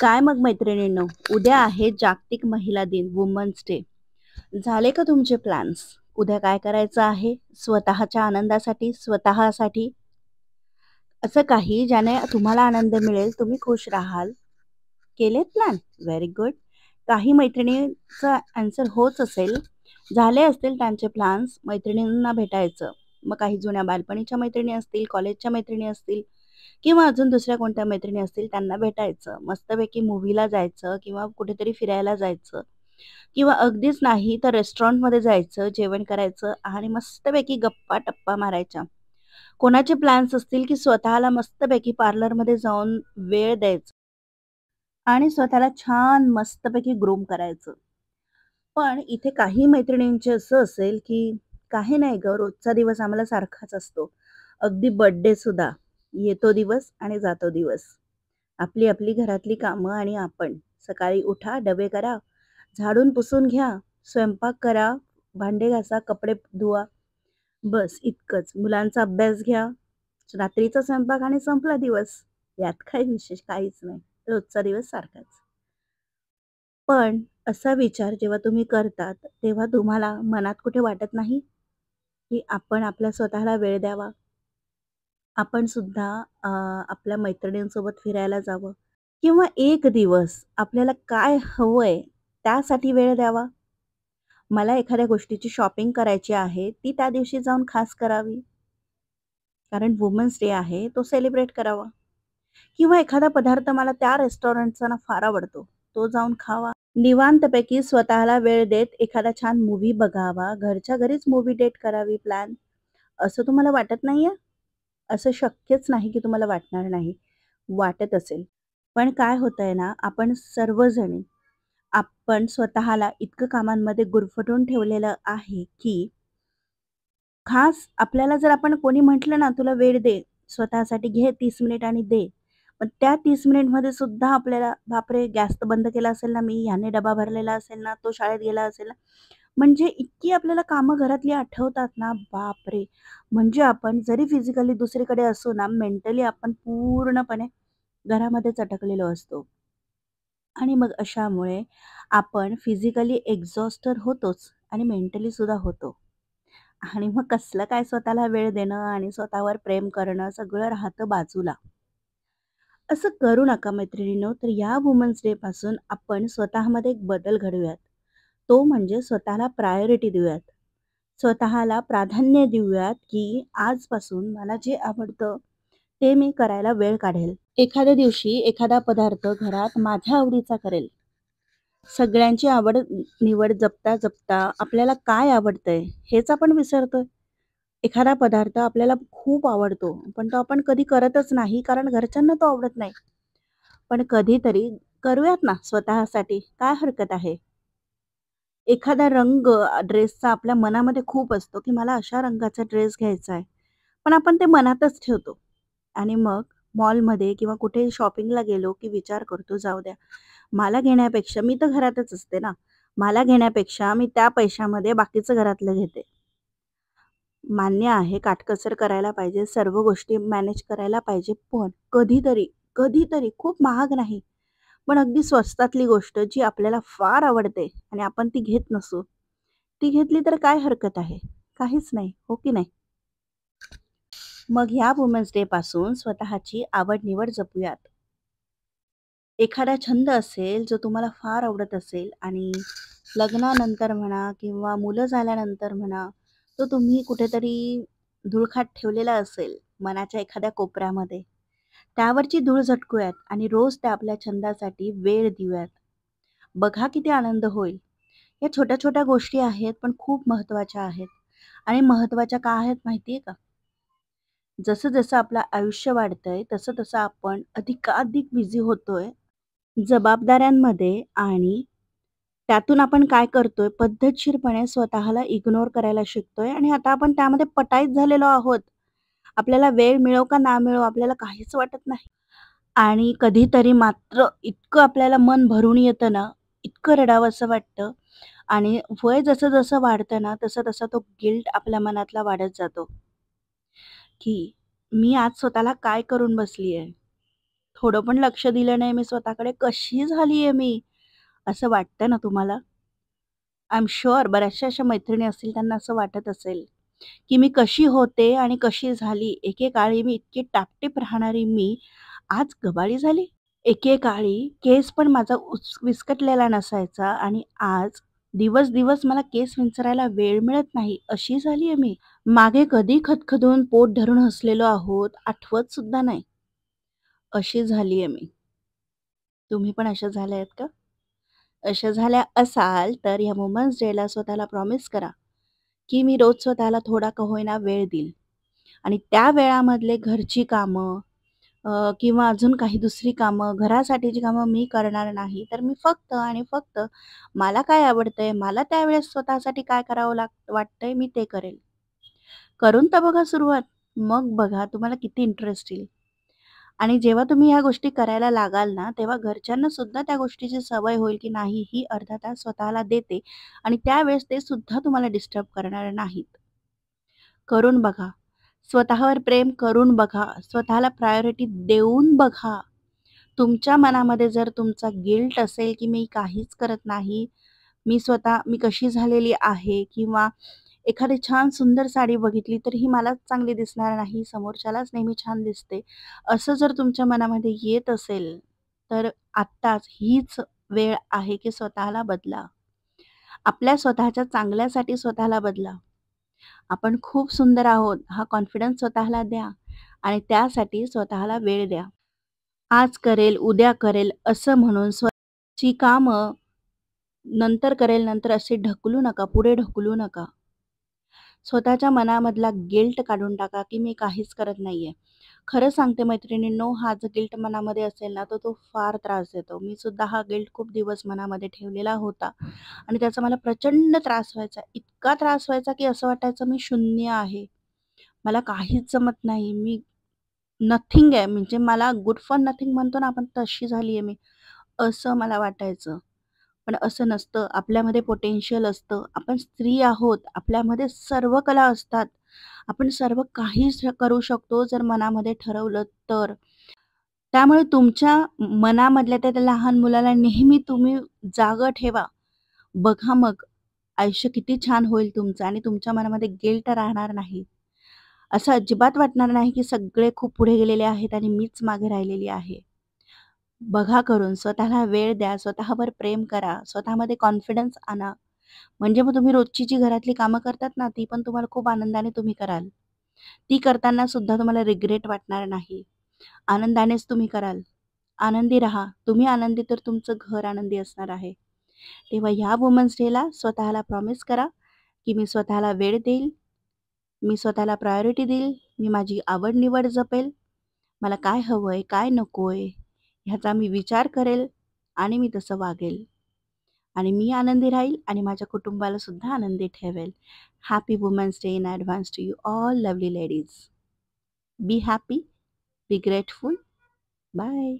काय मग मैत्रिणींनो, उद्या आहे जागतिक महिला दिन, वुमन्स डे. झाले का तुमचे प्लॅन्स? उद्या काय करायचं आहे? स्वतःच्या आनंदासाठी, स्वतःसाठी असं काही ज्याने तुम्हाला आनंद मिळेल, तुम्ही खुश राहाल. केलेत प्लॅन? Very good. काही मैत्रिणींचा आन्सर होच असेल. झाले असतील त्यांचे प्लॅन्स, मैत्रिणींना भेटायचं. मग काही जुन्या बालपणीच्या मैत्रिणी असतील, कॉलेजच्या मैत्रिणी असतील किंवा अजून दुसऱ्या कोणत्या मैत्रिणी असतील त्यांना भेटायचं. मस्तपैकी मूव्हीला जायचं किंवा कुठेतरी फिरायला जायचं किंवा अगदीच नाही तर रेस्टॉरंटमध्ये जायचं, जेवण करायचं आणि मस्तपैकी गप्पा-टप्पा मारायच्या. कोणाचे प्लॅन्स असतील की स्वतःला मस्तपैकी पार्लरमध्ये जाऊन वेळ द्यायचा आणि स्वतःला छान मस्तपैकी ग्रूम करायचं. पण इथे काही मैत्रिणींचे असं असेल की काही नाही गं, रोजचा दिवस आम्हाला सारखाच असतो. अगदी बर्थडे सुद्धा. येतो दिवस आणि जातो दिवस. आपली आपली घरातली कामं आणि आपण. सकाळी उठा, डबे करा, झाडून पुसून घ्या, स्वयंपाक करा, भांडे घासा, कपडे धुवा. बस इतकंच. मुलांचा अभ्यास घ्या, रात्रीचा स्वयंपाक आणि संपला दिवस. यात काही विशेष काहीच नाही. रोजचा दिवस सारखाच. पण असा विचार जेव्हा तुम्ही करतात, तेव्हा तुम्हाला मनात कुठे वाटत नाही, की आपण आपल्या स्वतःला वेळ द्यावा? आपण सुद्धा आपल्या मैत्रिणींसोबत फिरायला जावं किंवा एक दिवस आपल्याला काय हवंय त्यासाठी वेळ द्यावा. मला एखाद्या गोष्टीची शॉपिंग करायची आहे, ती त्या दिवशी जाऊन खास करावी. कारण वुमन्स डे आहे, तो सेलिब्रेट करावा. किंवा एखादा पदार्थ मला त्या रेस्टॉरंटचा ना फार आवडतो, तो जाऊन खावा. निवांतपैकी स्वतःला वेळ देत एखादा छान मूव्ही बघावा, घरच्या घरीच मूव्ही डेट करावी प्लॅन. असं तुम्हाला वाटत नाहीये? असं शक्यच नाही की तुम्हाला वाटणार नाही. वाटत असेल. पण काय होतंय ना, आपण सर्वजणी आपण स्वतःला इतकं कामांमध्ये गुरफटून ठेवलेलं आहे, की खास आपल्याला जर आपण कोणी म्हटलं ना, "तुला वेळ दे, स्वतःसाठी घे 30 मिनिट आणि दे." पण त्या 30 मिनिटमध्ये सुद्धा आपल्याला, "बापरे! गॅस तर बंद केला असेल ना मी, ह्याने डबा भरलेला असेल ना, तो शाळेत गेला असेल ना." म्हणजे इतकी आपल्याला कामं घरातली आठवतात ना, बापरे! म्हणजे आपण जरी फिजिकली दुसरीकडे असू ना, मेंटली आपण पूर्णपणे घरामध्येच अटकलेलो असतो. आणि मग अशामुळे आपण फिजिकली एक्झॉस्ट तर होतोच आणि मेंटली सुद्धा होतो. आणि मग कसलं काय स्वतःला वेळ देणं आणि स्वतःवर प्रेम करणं सगळं राहतं बाजूला. असं करू नका मैत्रिणींनो. तर या वुमन्स डे पासून आपण स्वतःमध्ये एक बदल घडवूयात. तो म्हणजे स्वतःला प्रायोरिटी देऊयात. स्वतःला प्राधान्य देऊयात, की आजपासून मला जे आवडतं ते मी करायला वेळ काढेल. एखाद्या दिवशी एखादा पदार्थ घरात माझ्या आवडीचा करेल. सगळ्यांची आवड निवड जपता जपता आपल्याला काय आवडतंय हेच आपण विसरतोय. एखादा पदार्थ आपल्याला खूप आवडतो, पण तो आपण कधी करतच नाही कारण घरच्यांना तो आवडत नाही. पण कधीतरी करूयात ना स्वतःसाठी, काय हरकत आहे? एखादा रंग ड्रेसचा आपल्या मनामध्ये खूप असतो, की मला अशा रंगाचा ड्रेस घ्यायचा आहे. पण आपण ते मनातच ठेवतो आणि मग मॉलमध्ये किंवा कुठे शॉपिंगला गेलो, की विचार करतो, जाऊ द्या. मला घेण्यापेक्षा मी तर घरातच असते ना. मला घेण्यापेक्षा मी त्या पैशामध्ये बाकीचं घरातलं घेते. मान्य आहे काटकसर करायला पाहिजे, सर्व गोष्टी मॅनेज करायला पाहिजे. पण कधीतरी, कधीतरी खूप महाग नाही, पण अगदी स्वस्तातली गोष्ट जी आपल्याला फार आवडते आणि आपण ती घेत नसू, ती घेतली तर काय हरकत आहे? काहीच नाही, हो की नाही? मग ह्या वुमन्स डे पासून स्वतःची आवड-निवड जपूयात. एखादा छंद असेल जो तुम्हाला फार आवडत असेल आणि लग्नानंतर म्हणा किंवा मुलं झाल्यानंतर म्हणा, तो तुम्ही कुठेतरी धुळखात ठेवलेला असेल मनाच्या एखाद्या कोपऱ्यामध्ये. त्यावरची धूळ झटकूयात आणि रोज त्या आपल्या छंदासाठी वेळ देऊयात. बघा किती आनंद होईल. या छोट्या-छोट्या गोष्टी आहेत, पण खूप महत्त्वाच्या आहेत. आणि महत्त्वाच्या का आहेत माहिती आहे का? जसं-जसं आपलं आयुष्य वाढतंय, तसं-तसं आपण अधिकाधिक बिझी होतोय जबाबदाऱ्यांमध्ये आणि त्यातून आपण काय करतोय, पद्धतशीरपणे स्वतःला इग्नोर करायला शिकतोय आणि आता आपण त्यामध्ये पटाईत झालेलो आहोत. आपल्याला वेळ मिळो का ना मिळो, आपल्याला काहीच वाटत नाही. आणि कधीतरी मात्र इतकं आपल्याला मन भरून येतं ना, इतकं रडावंसं वाटतं आणि वय जसं-जसं वाढतं ना, तसं-तसा तो गिल्ट आपल्या मनातला वाढत जातो, की मी आज स्वतःला काय करून बसली आहे. थोडं पण लक्ष दिलं नाही मी स्वतःकडे. कशी झालीये मी? असं वाटतं ना तुम्हाला? आय एम शुअर बऱ्याचशा अशा मैत्रिणी असतील त्यांना असं वाटत असेल, की मी कशी होते आणि कशी झाली. एकेकाळी मी इतकी टापटीप राहणारी मी आज गबाळी झाली. एकेकाळी केस पण माझा विस्कटलेला नसायचा आणि आज दिवस-दिवस मला केस विंचरायला वेळ मिळत नाही, अशी झालीये मी. मागे कधी खदखदून पोट धरून हसलेलो आहोत, आठवत सुद्धा नाही, अशी झालीये मी. तुम्ही पण अशा झाल्या आहेत का? अशा झाल्या असाल तर या वुमन्स डेला स्वतःला प्रॉमिस करा, की मी रोज स्वतःला थोडा का होईना वेळ देईल आणि त्या वेळामधले घरची कामं किंवा अजून काही दुसरी कामं, घरासाठीची कामं मी करणार नाही. तर मी फक्त आणि फक्त मला काय आवडतंय, मला त्यावेळेस स्वतःसाठी काय करावं वाटतंय मी ते करेल. करून तर बघा सुरुवात. मग बघा तुम्हाला किती इंटरेस्ट येईल. आणि जेव्हा तुम्ही ह्या गोष्टी करायला लागाल ना, तेव्हा घरच्यांना सुद्धा त्या गोष्टीची सवय होईल, की नाही ही अर्धा तास स्वतःला देते आणि त्यावेळेस ते सुद्धा तुम्हाला डिस्टर्ब करणार नाहीत. करून बघा. स्वतःवर प्रेम करून बघा. स्वतःला प्रायोरिटी देऊन बघा. तुमच्या मनामध्ये जर तुमचा गिल्ट असेल, की मी काहीच करत नाही, मी कशी झालेली आहे किंवा एखादी छान सुंदर साडी बघितली तर ही मलाच चांगली दिसणार नाही, समोरच्यालाच नेहमी छान दिसते. असं जर तुमच्या मनामध्ये येत असेल, तर आत्ताच हीच वेळ आहे, की स्वतःला बदला. आपल्या स्वतःच्या चांगल्यासाठी स्वतःला बदला. आपण खूप सुंदर आहोत हा कॉन्फिडन्स स्वतःला द्या आणि त्यासाठी स्वतःला वेळ द्या. आज करेल, उद्या करेल असं म्हणून स्वतःची कामं नंतर करेल, नंतर असे ढकलू नका, पुढे ढकलू नका. स्वतःच्या मनामधला गिल्ट काढून टाका, की मी काहीच करत नाहीये. खरं सांगते मैत्रिणींनो, हा जर गिल्ट मनामध्ये असेल ना, तर तो फार त्रास देतो. मी सुद्धा हा गिल्ट खूप दिवस मनामध्ये ठेवलेला होता आणि त्याचा मला प्रचंड त्रास व्हायचा. इतका त्रास व्हायचा, की असं वाटायचं मी शून्य आहे. मला काहीच जमत नाही. मी नथिंग आहे. म्हणजे मला गुड फॉर नथिंग म्हणतो ना आपण, तशी झालीये मी. असं मला वाटायचं. पण असं नसतं. आपल्यामध्ये पोटेन्शियल असतं. आपण स्त्री आहोत. आपल्यामध्ये सर्व कला असतात. आपण सर्व काही करू शकतो जर मनामध्ये ठरवलं तर. त्यामुळे तुमच्या मनामधल्या त्या लहान मुलाला नेहमी तुम्ही जागं ठेवा. बघा मग आयुष्य किती छान होईल तुमचं आणि तुमच्या मनामध्ये गिल्ट राहणार नाही. असं अजिबात वाटणार नाही, की सगळे खूप पुढे गेलेले आहेत आणि मीच मागे राहिलेली आहे. बघा करून, स्वतःला वेळ द्या, स्वतःवर प्रेम करा, स्वतःमध्ये कॉन्फिडन्स आणा. म्हणजे मग तुम्ही रोजची जी घरातली कामं करतात ना, ती पण तुम्हाला खूप आनंदाने तुम्ही कराल. ती करताना सुद्धा तुम्हाला रिग्रेट वाटणार नाही. आनंदानेच तुम्ही कराल. आनंदी राहा. तुम्ही आनंदी तर तुमचं घर आनंदी असणार आहे. तेव्हा ह्या वुमन्स डेला स्वतःला प्रॉमिस करा, की मी स्वतःला वेळ देईल, मी स्वतःला प्रायोरिटी देईल, मी माझी आवड-निवड जपेल, मला काय हवंय, काय नकोय ह्याचा मी विचार करेल आणि मी तसं वागेल. आणि मी आनंदी राहील आणि माझ्या कुटुंबाला सुद्धा आनंदी ठेवेल. Happy women's day in advance to you all lovely ladies. Be happy, be grateful. Bye.